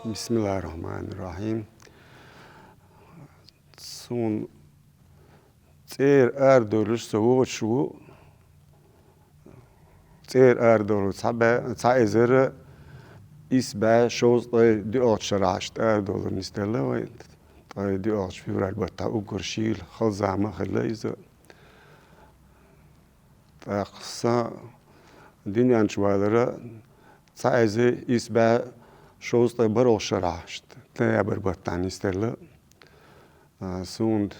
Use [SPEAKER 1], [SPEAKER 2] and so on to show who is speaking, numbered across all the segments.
[SPEAKER 1] Bismillahirrahmanirrahim. Son erdolur soğuşu erdolur tabe isbe şoz diyorçaraşt erdolur nistelle ve diyorç fevral bata ukurşil xalzama xallayza taqsa dünyanın çuvalara taze isbe şoz baroşaraşt taber batan nistelle Sund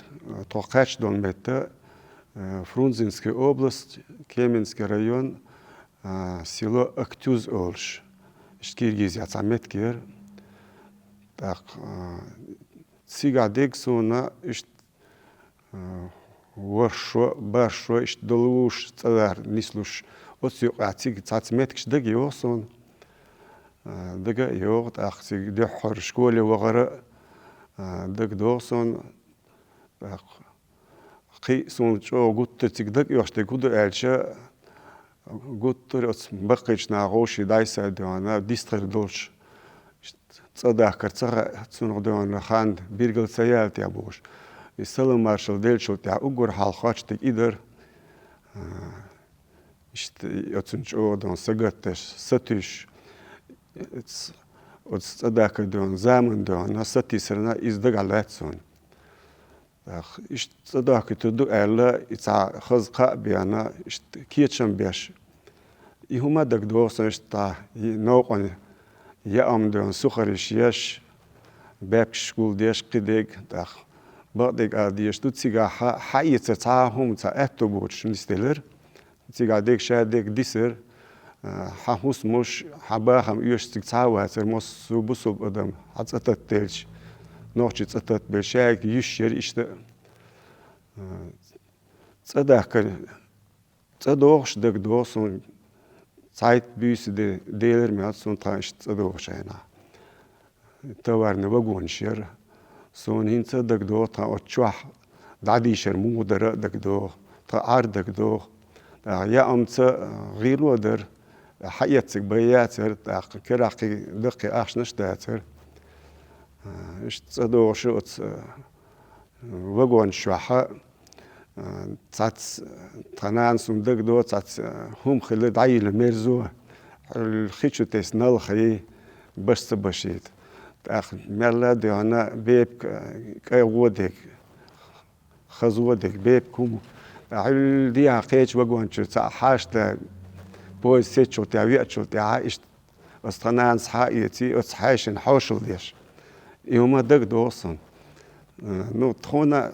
[SPEAKER 1] Tokaç donmette Frunzinski oblast, Kemenski rayon, selo Aktuz olş. Kirgizya Sametker. Tak sigadek sonra varşo başo doluş tsadar nisluş. Otsyu atsig tsatmetk dagi olsun. Daga yok tak sig de hor şkole vagara dag doğsun ki sonuç o guttur çıktık yoxte kudu elçe guttur os bakıç na roşi daysa diyorlar distrik dolş tsadak kartsa sonra diyorlar han bir gıl sayal ya boş salam marshal delçot ya ugur halkaçtık ider işte o don sagateş satış od tsadak diyorlar zaman diyorlar satisrna izdegalatson İşte tsadak tudu elle itsa xazqa biyana işte kiyeçem beş ihuma dak doğsan işte noqon ya amdon sukhariş yaş bek şkul deş qidek da badik adiş tutsiga hayetse tahum ta ettobuç nisteler tsiga dek şadek disir hahus muş habaham üyestik tsawaser mos subusub adam hatsatat telç nohçi tsatat beşek yüşyer işte tsadakar tsadoğş dak doğsun Zeit büyüsü de değer mi atsun ta işte tsadoğş ayna tavarne vagonşer son hinsa dak doğ ta oçuah dadişer mudara dak doğ ta ar dak doğ ya amtsa ghiloder hayatsik bayatser ta keraqi daqi axnashtatser işte tsadoğş ot vagon şuha tats tanan sundak do tats hum khile dayil merzu الخيشو تسنال خي بس بشيت أخ ملا دهنا بيب كودك خزودك بيب كوم عل دي عقيش وجوان شو حاشت بوي سيتشو تعويتشو تعايش أستنان صحايتي أصحايشن حوشل ديش يوم دق دوسن نو تخونا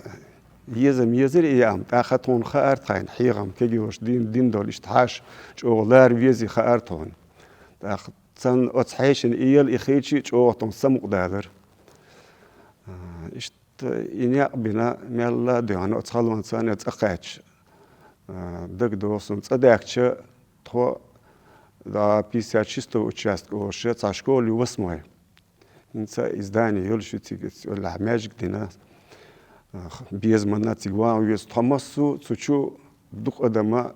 [SPEAKER 1] يزر ايام تاخطون خارتين حيغم كيجوش دين دول اشتحاش شغلار ويزي خارتون تاخطن اصحيشن ايل اخيتشي شوغتون سمق دادر اشت انيا بنا ميلا ديانا اتخلون سانه تقاتش دق دوسن صداكچ تو دا 56 участка شه цашколи восьмой инца издание юльшитигец вلا мажик дина без манатигуан вес томасу цучу дук адама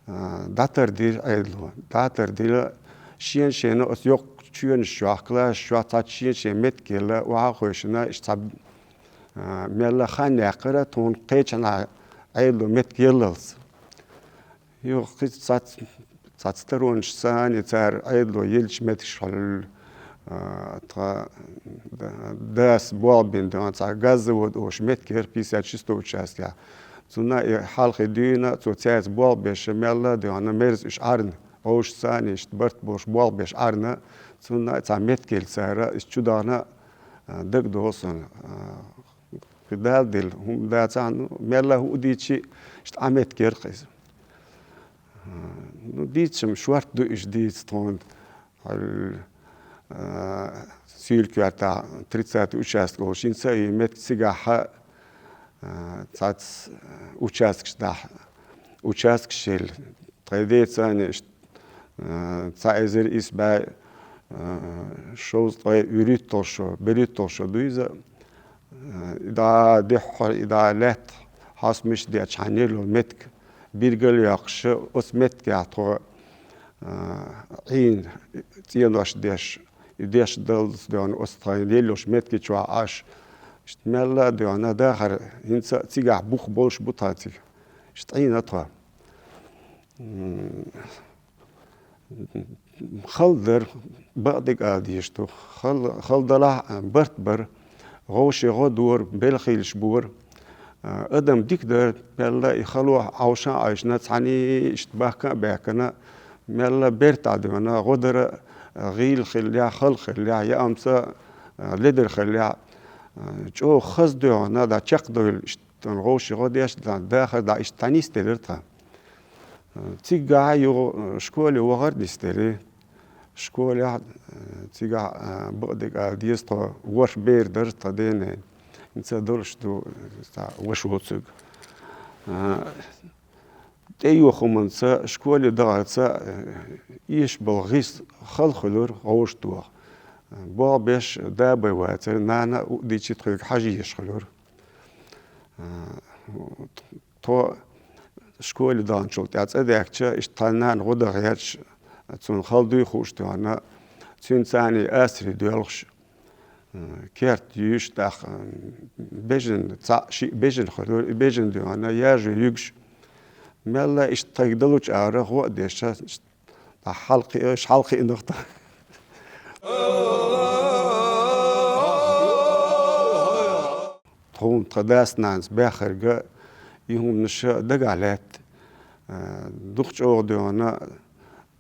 [SPEAKER 1] датар дил айдло датар дил шен ос yok чуен шахкла шата шен мет кела ва хошна штаб мела хан яқра тон қечана айдло мет келлс yok сатстерон шсан цар айдло елч мет шал داس بوابين دان تا غازود اوش متكر 56 участка цуна халқи дүйна цоцяз буалбеш мелла дана мерз иш арн اوش саниш барт бош буалбеш арна цуна та меткел сара иш чудана даг досон кидал дил хум да цан мелла худичи иш аметкер қиз ну дичим шварт ду иш диц тон Сюльквата 30 участка ошинца и мет сигаха цац участк шел традиция цаизер isbe шоз той үрит тошо берит тошо дуиза да дехор идалет hasmış diye çanelo metk bir gel yakşı os metk ya to in tiyanoş deş يديش دلس ديان أستراليلوش متكي شو عاش اشتملا ديانا داخل هنسا تيجع بوخ بولش بطاتي اشتعين أطوا خلدر بعدك عاديشتو خلدلا برتبر غوشي غدور بلخيلش بور ادم ديك در ملا يخلو عوشان عايشنا تعني اشتباكا باكنا ملا بيرتا ديانا غدر غيل خليا خل خليا يا امسا لدر خليا جو خز ديانا دا چق دول غوشي غديش داخل دا اشتانيس تلرتا تيجا يو شكولي وغرد يستري شكولي تيجا بعدك عاديستو وش بير درتا دين انت دولش دو وش وصق تيو خمنسا شكولي دغتسا ايش بالغيس خلخلور غوش دوغ با بيش دابي واتر نانا دي تشتخيك حاجة يشخلور تو شكولي دان شولت أتذكر اشتغلنا غدا غيرش تون خالدي خوش توانا تون ثاني أسري دولش كيرت يش تاخ بيجن شيء بيجن خلور بيجن دوانا يرجع يجش ملا اشتغلوش عارف هو ديش حلقي إيش حلقي النقطة هم تداس ناس بآخر يهم نشأ دقالات دخش أغدوانا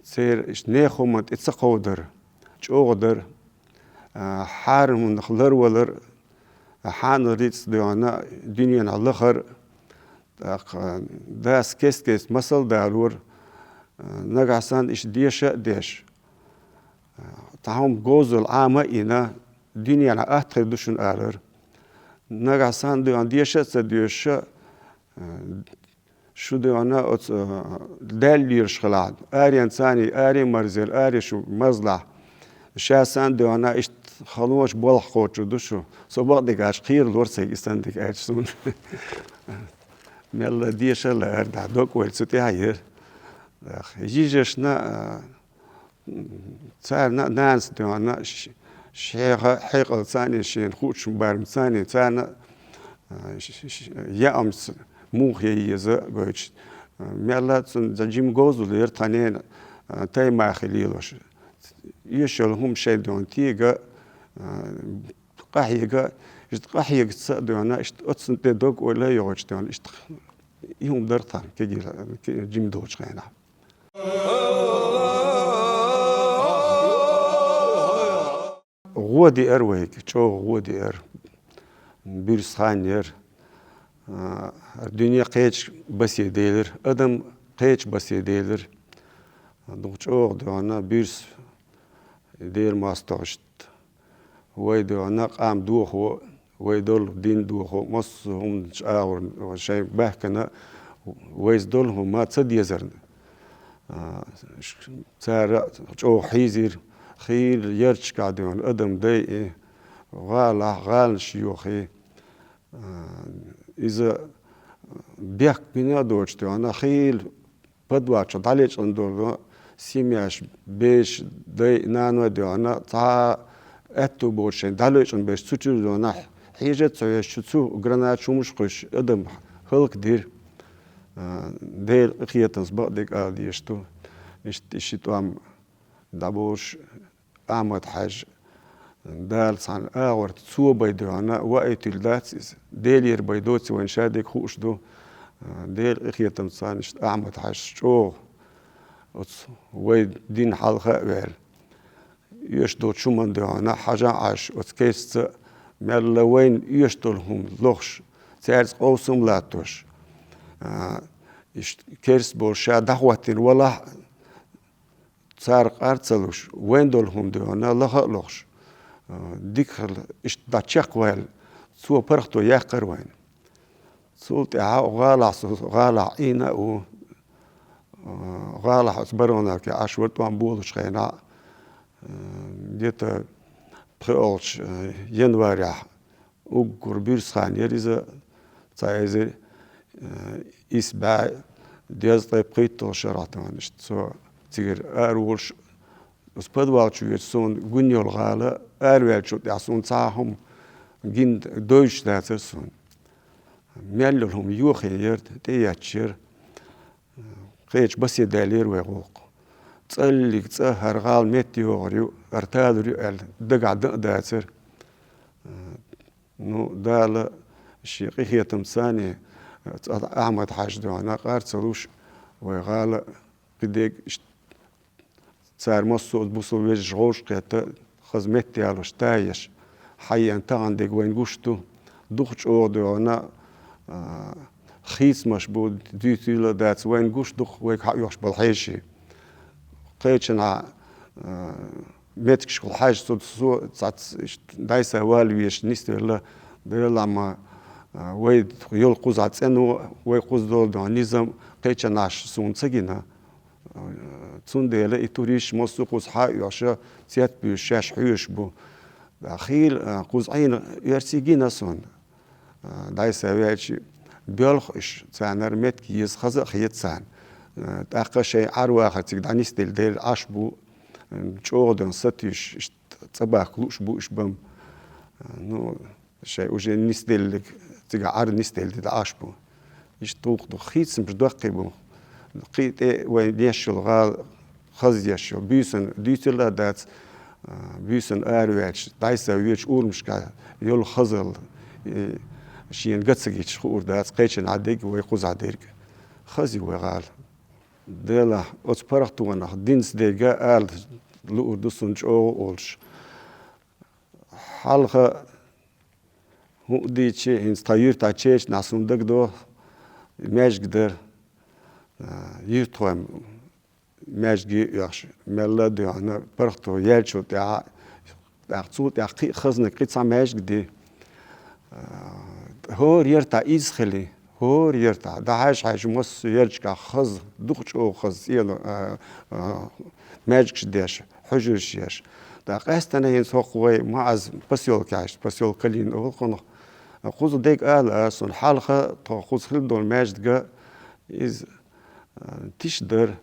[SPEAKER 1] سير إش نيخومت إتسقودر أغدر حارم نخلر ولر حان ريتس دوانا دنيا نالخر داس كيس مسل دارور نقاسان إش ديش تهم جوزل عامة إنا دنيا نأتخر دشن آلر نقاسان دوان ديش شو دوانا دال يرشخلاد آري إنساني آري مرزل آري شو مزلع شاسان دوانا إشت خلوش بولح قوتشو دوشو صباح ديك عاش خير لورسي إستان ديك عاش سون ميلا ديشا لا أردع دوك ويلسوتي هاير يجيجشنا تسارنا ناس دوانا شيخ حيقل ثاني شين خوش مبارم ثاني تسارنا يأمس موخ يزا قويش ميلا تسن جيم جوزو لير تانين تاي ما خليلوش يشلهم شيء دون تيجا قحيجا قحيج تصدقنا إشت أتصن تدوق ولا يوجد دون إشت يوم درتان كجي جيم دوش خينا غودي أرويك شو غودي بيرس خانير الدنيا قيش بس يدير أدم قيش بس يدير دوش دوانا بيرس يدير ما استعشت ويدوانا قام دوخو ويدول دين دوخو مص هم شاور وشيء بحكنا ويزدولهم ما تصد يزرن سارة شو حيزير خيل يرش قاعدون أدم داي غال شيوخي إذا بيك بنا دوشتو أنا خيل بدواتش داليش عندو سيمياش بيش داي نانو دو أنا تا أتو بوشين داليش عند بيش تشو دو أنا حيجة تسوي شو غرانات شو مش خوش أدم خلق دير دير خيتنس بعدك عاديشتو اشتو أم دابوش أحمد حاج دال صان آور تسوى بيدوانا وقت الداتس ديلير بيدوتي وين شادك خوش دو ديل إخيتم صان أحمد حاج شو ويد دين حلقة غير يشتو شو من دوانا حاجة عاش وتكيست مال وين يشتولهم لوخش تارس قوسم لاتوش كيرس بولشا دعوتين ولا صار أرسلوش وين دولهم دوانا لها لوخش ديكل إش داتشق ويل سو برختو يقر وين سولت غالع إينا و غالع أصبرونا كعشورت وان بولش خينا ديت بخولش ينواريا وقر بيرسخان يريزا تايزي إسباع ديز طيب قيتو شراتوان سو تيجر أرولش os padwalchu son gunyol gala erwelchu ya son tsahum gin deutsch da son mellhum yukhir te yachir qech bas yedalir weqoq tsallik tsahar gal meteoriu artadru al daga da'sir no dala الشيقية تمساني أحمد حاج دوانا قارت سلوش وغالا قديك صار مصو بوصو ويج غوش قيتا خزمتي على شتايش حي انت عندك وين قشتو دوخش او دوانا خيس مشبود ديتيلا داتس وين قش دوخ ويك حيوش بالحيشي قيتشنا متكش كل حاجة سو دايسا والويش نيستيلا ديلا ما ويد يول قوزات انو وي قوز دول دانيزم قيتش ناش سون سجينا تون ديلا يتوريش مصو قوز حاي ياشا سيات بيشاش حيوش بو اخيل قوز عين يرسيجينا سون دايسا ويش بيلخش تانر مت يز خزق خيت سان تاقا شي عرواخ دانيس ديل اش بو چودن ستيش صباح كلوش بو اش بم نو شيء وجه نستيل تيجا عار نستيل تدعشبو يشتوق دو خيتس مش دقيبو قيت وين يشل غال خز يشل بيسن ديتلا دات بيسن أرويش دايسا ويش أورمشكا يول خزل شين قتسجيش خور دات قيتشن عديك ويقوز عديك خزي وغال ديلا أتبرختوانا دينس ديجا آل لو دوسنج أو أولش حلقة هو دي شيء هنستاير تاچيش ناسوندك دو ماجقدر يرتوم ماجقي يخش ملا دي أنا برختو يالشو تاع صوت تاع خزنة قيتسا ماجقدي هو يرتا إزخلي هو يرتا دعاش حاج مس يرجع خز دوخش أو خز يلا ماجقش ديش حجرش يش دا قاستنا ينسوق وي معز بسيول كاش بسيول كلين أو خنو خوز ديك آل سون حلقة خوز خلدو الماجد إز تشدر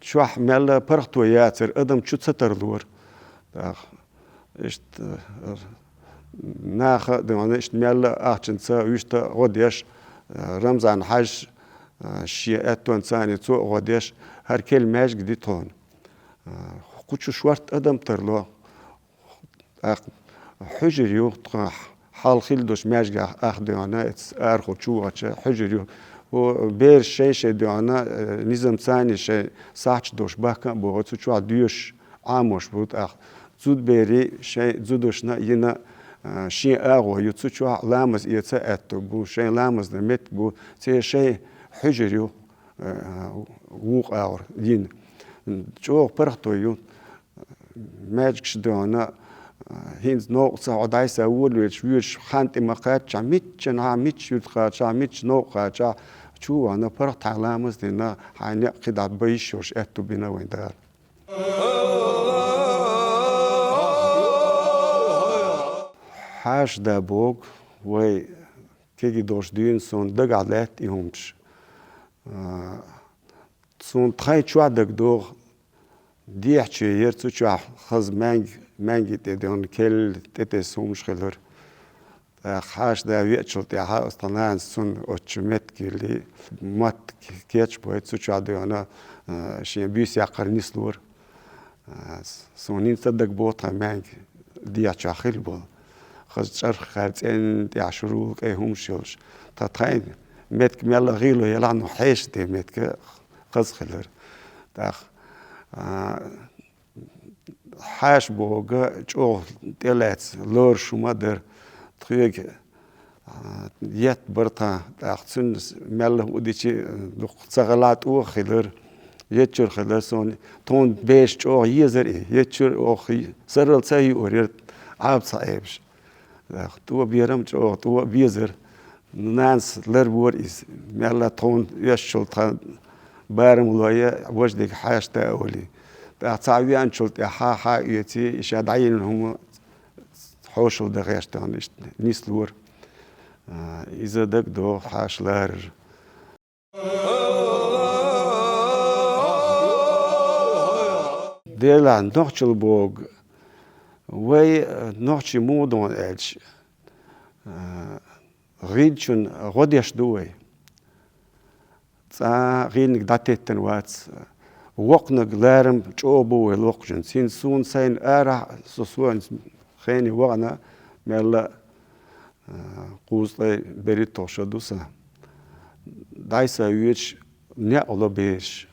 [SPEAKER 1] شوح ملا برختو ياتر أدم شو تستر دور إشت ناخ دمانة إشت ملا أحسن ويشت غديش رمزان حاج شيئات تونساني تو غديش هر كل ماجد دي تون كوتشو شوارت أدم ترلو حجريو حال خيلدوش ماجد أخدوانا أرخو شو حجريو و بير شيء دوانا نظام ثاني شيء ساعش دوش باكا بوغتو شو عديوش عاموش بود زود بيري شيء زودوشنا ينا شيء أغو يتسو شو لامز يتسا أتو بو شيء لامز نمت بو شيء حجريو ووق أغر ين شو برختو يو ماجكش دوانا هينز نوق عدايسا ولوش ويش خانتي مقاتش عميتش نعميتش يتقاتش عميتش نوقاتش شو أنا برخت علامز دينا حاني قد بيشوش أتو بنا وين دار حاش دا بوغ وي كيجي دوش دين سون دقالات يهمش سون تخاي شو عدك دوغ ديحشي يرتو شو خز مانجي تدون كل تتسومش خلر حاش دا ويتشل تاعها أصلاً سون أتشمت كلي مات كيتش بويت سو شو عديانا شيء بيس يقرني سلور سونين صدق بوطها مانجي ديحشي خيل بول خز شرخ خارجين يعشروا كيهم شلش تتخيل متك ميلا غيلو يلعنو حيش دي متك خز خلر تاخ حاش بوغا جو تلات لور شو مدر تخيك يت برتا تاخسن ميلا وديشي دوخ تسغلات او خلر يتشر خلر سون تون بيش جو يزر يتشر او خي سرل ساي اورير عاب صايبش تو بيرم جو تو بيزر نانس لربور إس ميلا تون يشل تان بارم لويا وجدك حاش تاولي تعويان شلت ها يتي إشاد عينهم حوشل دغيش تانش نيسلور إذا دك دو حاش لار ديلا نوخش البوغ وي نوخش مودون إلش غيدشون غديش دوي تا غينك داتيتن واتس وقنك لارم جوبو الوقجن سين سون سين أرع سوسوان خيني وغنا ميلا قوزلي بريتو شدوسا دايسا ويش نعلو بيش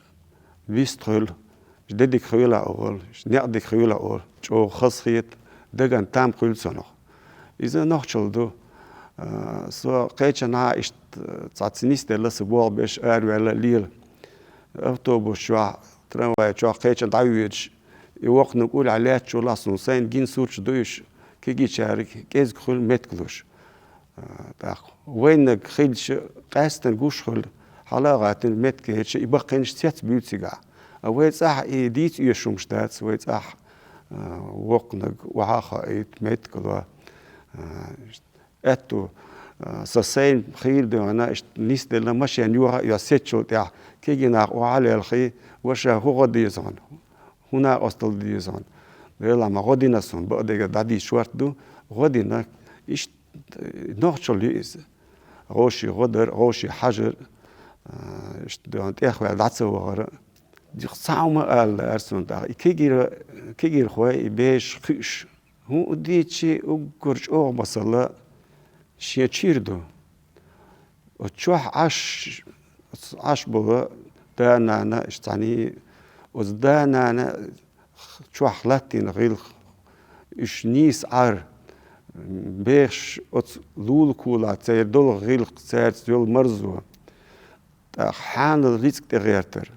[SPEAKER 1] ويستخل جديك خيولا أول نعدك خيولا أول جو خصخيت دغان تام خيل سنو إذا نخشل دو سو قيتشنا إشت تعتنيست لس بوغ بيش ولا ليل أوتوبوس شوا ترامواي شوا قيتشن داويج يوقت نقول عليه شو لاسون سين جين سورش دويش كيجي شارك كيز خل متكلوش وينك خيلش قاستن جوش خل حلاقات المتكهش يبقينش سيت بيوتيجا ويت صح ديت يشومشتات ويت صح وقنك وعاخا ايت متكلوا اتو سسين خيل دوانا نيست لما ماشي نيوها يسيتشو تاع كيجي ناق وعلى الخي وشا هو ديزون هنا أصل ديزون لما ما غدينا سون بعد دادي شوارت دو غدينا إيش نوخشل ليز روشي غدر روشي حجر إيش دوانت إخوة دعسة وغرا دي صعومة الأرسون دا كيجي خوي بيش خيش هو ديتشي وقرش أو مصلا شيء تشيردو وتشوح عش بوا دانا أنا إشتاني وزدانا أنا تشوح لاتين غيل إش نيس عار بيش لول كولا تير دول غيل تير دول مرزو حان الريسك تغيرتر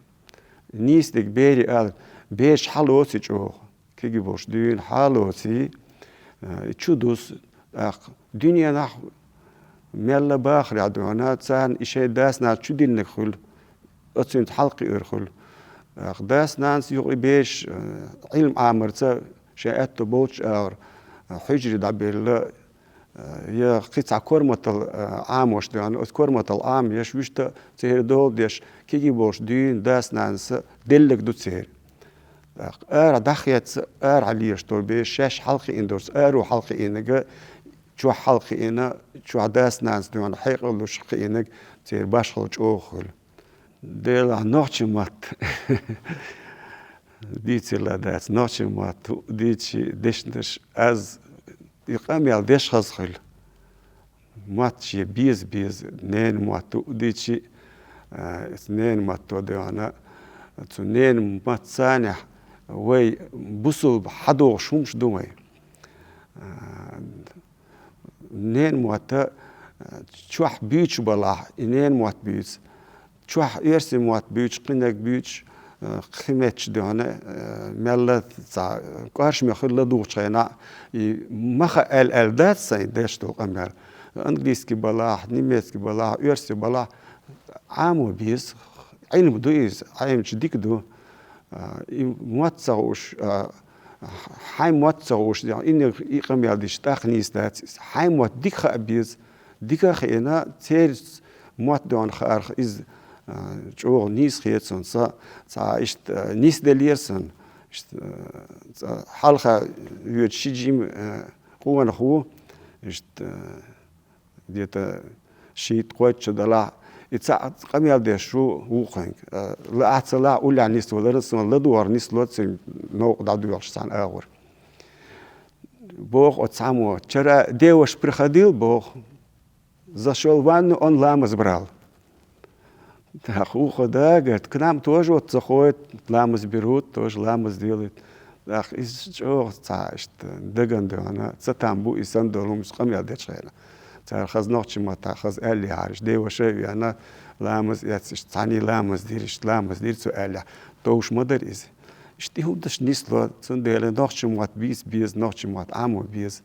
[SPEAKER 1] نيس ديك بيري قال بيش حالوسي جو كيجي بوش دين حالوسي تشودوس دنيا نح ميلا باخر عدوانا تسان إشي داس ناس تشودين نخل أتسنت حلقي أرخل داس ناس يغي بيش علم عامر تا شاءت بوتش أور حجري دابيل يا قطع كورمة العام وش دان كورمة العام يش وشتا تهر دول ديش كيجي بوش دين داس ناس دلك دو تهر دخيت عليش تو بيش شاش حلقي إندورس حلقي إنك شو حلقي إنا شو داس ناس دون حيق لو شقي إنك تهر باش خلج أوخل ديلا نوتشي مات ديتي لا داس نوتشي مات ديتشي ديشنش از يقام يال ديش خزخل ماتشي بيز نين ماتو ديتشي اثنين ماتو ديوانا تنين مات سانح وي بوسو حدو شومش دومي نين ماتا تشوح بيتش بلاح نين مات بيتش تشوح إرسي مات بيتش قناك بيتش خيمتش دهنا ملا تاع كارش مخل دوش هنا مخا دات سين داشتو قمر انجليزكي بلاح نيميتسكي بلاح إرسي بلاح عامو بيس علم دويز علم جديك دو مواتساوش حي مواتساوش يعني إنك يقام يالديش تاخنيس دات حي موات ديك بيز ديك خينا تيرس موات دون خارخ إز جو نيس خيتسون صا إشت نيس دليرسون إشت حلقة يود شيجيم قوة نخو إشت ديتا شيت قوت شدلا يتساعد قام يالدي شو وقنك لا أحتلا أولي عن نيس ولا رسم لا دوار نيس لوتسين نوق دعدو يخشان أغور بوخ أتسامو ترى ديوش برخديل بوخ زاشول وان أون لامز برال تاخو خدا قلت كنام توج وتزخوت لامز بيروت توج لامز ديلت داخ إيش جو تعشت دقن دهنا ستامبو إنسان دولهم قام يالدي شغله تار خز نوتش ما تاخذ ألي عارش ديوش أنا لامز ياتش تاني لامز دير سؤال توش مدر إز اشتهو دش نسلو تندل نوتش مات بيز نوتش مات عمو بيز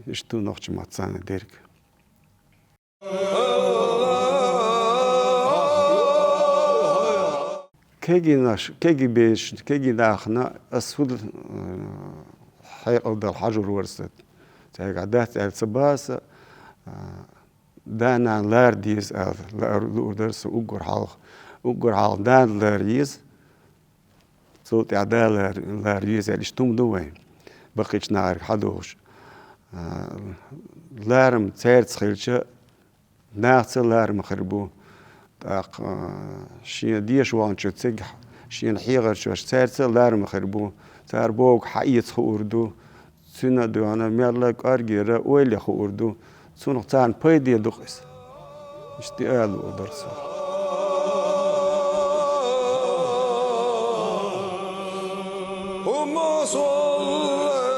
[SPEAKER 1] اشتو نوتش مات سنة ديرك كيجي بيش كيجي داخنا أسود حيقضي الحجر ورست تعقدات السباس دانا لارديز لار لوردرس أوجر حال دان لاريز صوت عدالة لا ريزة لشتوم دوين بقيتش نعرف حدوش لارم تسيرت خيلشة ناقص لارم خربو تاق شين ديش وان شو تسجح شين حيغر شو تسيرت لارم خربو تار بوق حقيت خوردو سنة دو أنا ميرلك أرجع ويلي خوردو سنة تان بيدي دقيس اشتغال ودرس
[SPEAKER 2] وما صلى